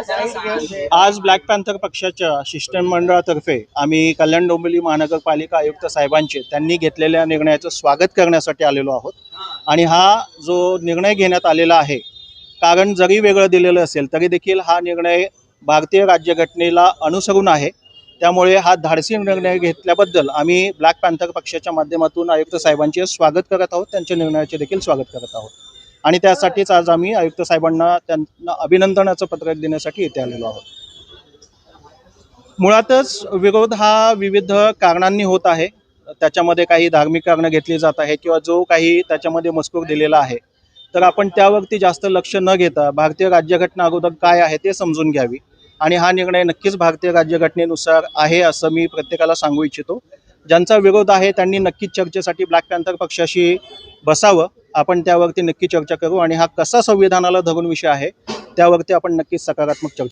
आज black panther पक्षाच्या शिष्टमंडळातर्फे आम्ही कल्याण डोंबिवली महानगरपालिका आयुक्त साहेबांचे त्यांनी घेतलेल्या निर्णयाचं स्वागत करण्यासाठी आलेलो आहोत। आणि हा जो निर्णय घेण्यात आलेला आहे, कारण जरी वेगळं दिलेलं असेल तरी देखील हा निर्णय भारतीय राज्यघटनेला अनुसरून आहे। त्यामुळे हा धाडसी निर्णय घेतल्याबद्दल आम्ही ब्लॅक पॅन्थर पक्षाच्या माध्यमातून आयुक्त साहेबांचे स्वागत करत आहोत, त्यांच्या निर्णयाचे देखील स्वागत करत आहोत। आणि त्यासाठीच आज आम्ही आयुक्त साहेबांना त्यांना अभिनंदनाचं पत्रक देण्यासाठी इथे आलेलो आहोत। मुळातच विरोध हा विविध कारणांनी होत आहे। त्याच्यामध्ये काही धार्मिक कारणं घेतली जात आहे किंवा जो काही त्याच्यामध्ये मजकूर दिलेला आहे, तर आपण त्यावरती जास्त लक्ष न घेता भारतीय राज्यघटना अगोदर काय आहे ते समजून घ्यावी। आणि हा निर्णय नक्कीच भारतीय राज्यघटनेनुसार आहे असं मी प्रत्येकाला सांगू इच्छितो। ज्यांचा विरोध आहे त्यांनी नक्कीच चर्चेसाठी ब्लॅक पॅन्थर पक्षाशी बसावं। आपण त्यावरती नक्की चर्चा करू आणि हा कसा संविधानाला धरून विषय आहे त्यावरती आपण नक्कीच सकारात्मक चर्चा